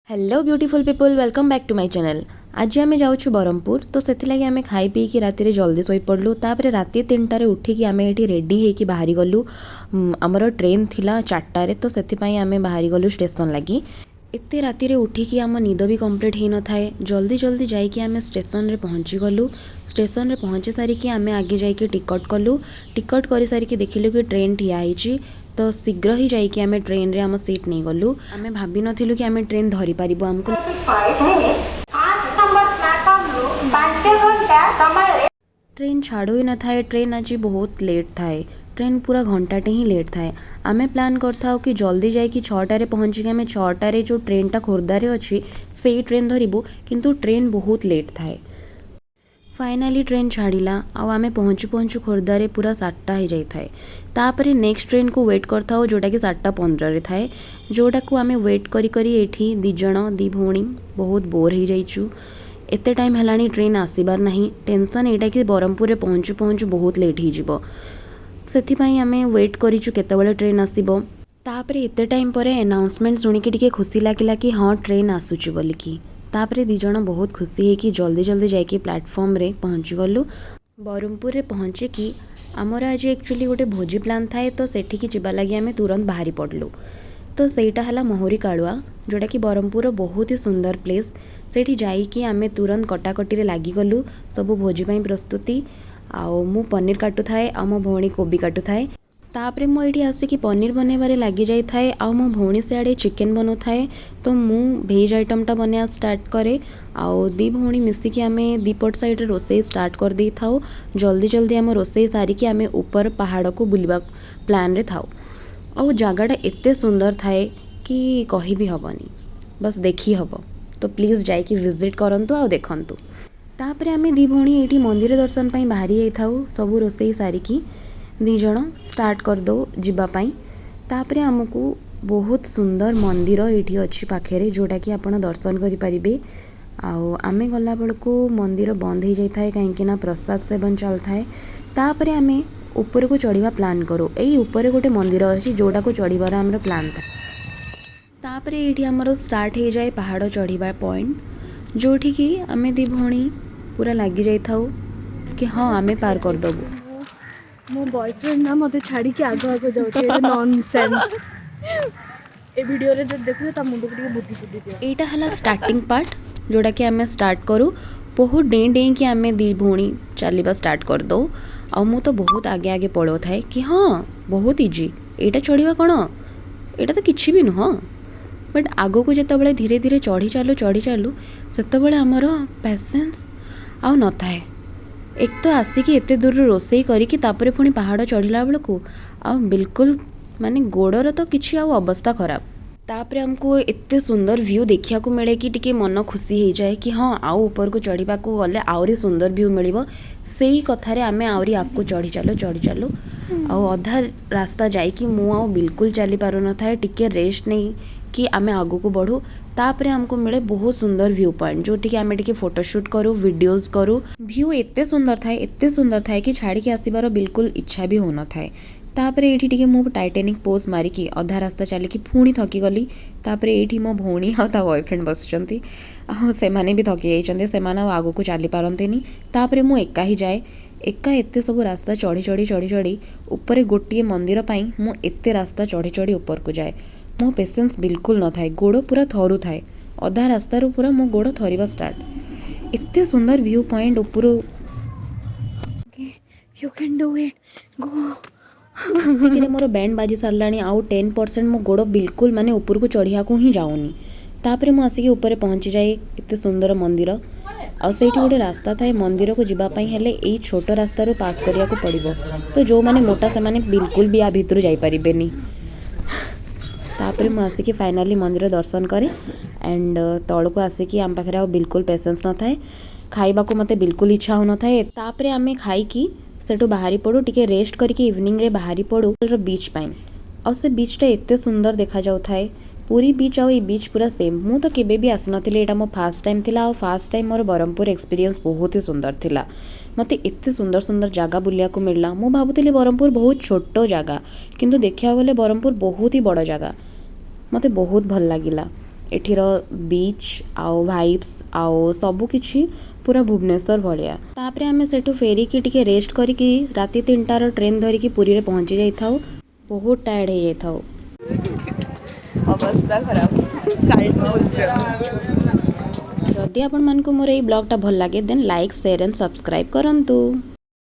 Hello beautiful people welcome back to my channel. आज आम जाऊँ ब्रह्मपुर तो से आम खाई पीकि राति जल्दी शोई पड़लु। तापर राति 3टार उठिकी आम ये रेडी होकी बाहरी गलु। आमर ट्रेन थिला 4टारे तो से आम बाहरी गलु स्टेशन लगी। एते राति रे उठिकी आम निद भी कंप्लीट हो न थाए। जल्दी जल्दी जाइकी आम स्टेशन रे पहुँची गलु। स्टेशन रे पहुँची सारिकी आम आगे जाइकी टिकट कलु। टिकट कर सारिकी देखिलु कि ट्रेन ठिया होइछि तो शीघ्र ही जाइकी आम ट्रेन रे आम सीट नहीं गलु। आम भाभी नथिलु कि आम ट्रेन धरि पारिबु। आमको ट्रेन छाड़ू ही न थाए। ट्रेन आज बहुत लेट थाए। ट्रेन पूरा घंटाटे ही लेट थाए। आमे प्लान करथाओ कि जल्दी जाइकी 6टारे पहुँचिकी आम 6टारे जो ट्रेनटा खोर्धारे अच्छी से ट्रेन धरबू, किंतु ट्रेन बहुत लेट थाए। फाइनाली ट्रेन छाड़िला आउ आमे पहुँचु पहुँचु खोर्धारे पूरा 7टा हो जाई थाए। तापरे नेक्स्ट ट्रेन को वेट करथाओ जोटा कि 7:15 थाए। जोटा को आमे वेट करी करी एठी दी जण दी भौणी बहुत बोर हो जाइछु। एते टाइम हेलानी ट्रेन आसीबार नहीं। टेंशन एटा कि ब्रह्मपुर रे पहुँचु पहुँचु बहुत लेट हो जिवो। सेथिपाई आमे वेट करिछु केतेबेले ट्रेन आसीबो। तापरे एते टाइम परे अनाउंसमेंट सुनिकी टिके खुशी लागिला कि हाँ ट्रेन आसुची बोलिकी। तापरे दी जण बहुत खुशी है कि जल्दी जल्दी जाइकी प्लेटफॉर्म रे पहुँची गलु। ब्रह्मपुर रे पहुँचिकी आमर आज एक्चुअली गोटे भोजी प्लान थाए तो सेठिकी जिबा लगी आमे तुरंत बाहरी पड़लु। तो सेटा हला मोहरी कालुआ जोटा कि ब्रह्मपुर बहुत ही सुंदर प्लेस। सेठी जाइकी आमे तुरंत कटाकटी रे लागी गलु सबु भोजी पई प्रस्तुति। आउ मु पनीर काटु थाए आ मो भौणी कोबी काटु थाए। तापरे मु एठी आसिकी पनीर बनेबारे लागि जाई थाए आ मो भौणी सियाड़े चिकेन बनो थाए। तो मु भेज आइटमटा बनिया स्टार्ट करे आउ दी भौणी मिसिकी आमे दीपट साइड रे रोसई स्टार्ट कर देई थाउ। जल्दी जल्दी आम रोसई सारिकी आमे ऊपर पहाड़ को बुलवा प्लान रे थाउ। आउ जगाटा एते सुंदर थाए कि कहि भी हबनी, बस देखी हब। तो प्लीज जाइकी विजिट करंतु आउ देखंतु। तापरे आमे दी भौणी एठी मंदिर दर्शन पई बाहरी जाई थाउ। सबु रोसई सारिकी दी जण स्टार्ट कर दो जिबा पाई। तापरे हमकु बहुत सुंदर मंदिर एठी अछि पाखेरे जोटा कि आपण दर्शन करि परिबे। आउ आमे गला बेलको मंदिर बंद हो जाई थाए काहेकि ना प्रसाद सेवन चल थाए। तापरे आमे ऊपर को चढ़िबा प्लान करू। एई ऊपर गोटे मंदिर अछि जोटा को चढ़िबार हमर प्लान था। तापरे एठी हमर स्टार्ट हो जाए पहाड़ चढ़िबा पॉइंट जोठी कि आमे दी भौणी पूरा लागि जाई थाउ कि हाँ आमे पार कर दबु। मो बॉयफ्रेंड ना मते छाड़ी के आगो आगो जाउछे। एटा नॉनसेंस। ए वीडियो रे जे देखु ता मुंड को बुद्धि सुद्धि दियो। एटा हला स्टार्टिंग पार्ट जोटा कि आमे स्टार्ट करू। बहुत डें डें कि आमे दी भौणी चलिबा स्टार्ट कर दो। आ मु तो बहुत आगे आगे पड़ो थाए कि हाँ बहुत इजी एटा चढ़िबा कोन एटा तो किछि भी नुह। बट आगो को जेतेबेले धीरे धीरे चढ़ी चालू सेतेबेले हमर पेशेंस आउ न थाए। एक तो आसिकी एते दूर रोसई करिकी तापरे पुणी पहाड़ चढ़िला बेलको आ बिल्कुल माने गोड़र तो किछि आउ अवस्था खराब। तापरे हमको एते सुंदर व्यू देखिया को मिले कि टिके मन खुशी हो जाए कि हाँ आउ ऊपर को चढ़िबा को गले आउरी सुंदर व्यू मिलिबो। सेही कथारे आमे आउरी आगको चढ़ी चालू आउ अधा रास्ता जाइकी मु आउ बिल्कुल चली पारु न थाए। टिके रेस्ट नहीं कि आमे आगो को बढ़ू। तापरे हमको मिले बहुत सुंदर व्यू पॉइंट जोटी कि आमे टिके फोटोशूट करू वीडियोस करू। व्यू एते सुंदर थाए कि छाड़ी के आसीबार बिल्कुल इच्छा भी हो न थाए। तापरे एठी टिके मु टाइटैनिक पोज मारिकी अधा रास्ता चलिकी पुणी थकी गली। तापरे एठी मो भौणी आ ता बॉयफ्रेंड बसचंती आ सेमाने भी थकी जाइचंती। सेमाने आगो को चली पारंतेनी। तापरे मु एका ही जाए। एका एते सब रास्ता चढ़ी ऊपर गोटे मंदिर पाई मु एते रास्ता चढ़ी ऊपर को जाए। मो पेशेंस बिल्कुल न थाए। गोड़ पूरा थरू थाए। अधा रास्ता रो पूरा मो गोड़ थरिबा स्टार्ट। एते सुंदर व्यू पॉइंट ऊपर। You can do it go. टिके मोर बैंड बाजी सारलानी आउ 10% मो गोड़ बिल्कुल माने ऊपर को चढ़िया को ही जाऊनी। तापरे मु आसिकी ऊपर पहुँची जाए एते सुंदर मंदिर आ सेठी गोटे रास्ता थाए मंदिर को जिबा पई हेले एई छोट रास्ता रो पास करिया को पड़िबो। तो जो माने मोटा से माने बिल्कुल भी आ भितर जाई परिबेनी। तापरे मु आसिकी फाइनाली मंदिर दर्शन करे एंड तळ को आसिकी आम पाखरे आ बिल्कुल पेशेंस न थाए। खाइबा को मते बिल्कुल इच्छा हो न थाए। तापरे आमे खाइकी सेठू बाहरी पड़ू टिके रेस्ट करके इवनिंग रे बाहरी पड़ू बीच पाइन। आ से बीचटा एते सुंदर देखा जाउ थाए। पूरी बीच आउ ए बीच पूरा सेम। मु तो केबे भी आस नथिले। एटा मो फर्स्ट टाइम थिला। फर्स्ट टाइम मोर ब्रह्मपुर एक्सपीरियंस बहुत ही सुंदर थिला। मते एते सुंदर सुंदर जगह बुलिया को मिलला। मु भाबुतिली ब्रह्मपुर बहुत छोटो जगह किंतु देखिया गले ब्रह्मपुर बहुत ही बड़ जगह। मते बहुत भल लागिला। एठीर बीच आउ भाइब्स आउ सबु किछि पूरा भुवनेश्वर भलिया। तापरे आमे सेठू फेरी की टिके रेस्ट करिकी राति 3टार ट्रेन धरिकी पुरी रे पहुंची जाइथाउ। बहुत टायर्ड हो जाइथाउ। अवस्था खराब जदि आपण मानकु मोर एई ब्लॉग टा भल लागे then like share and subscribe करंतु।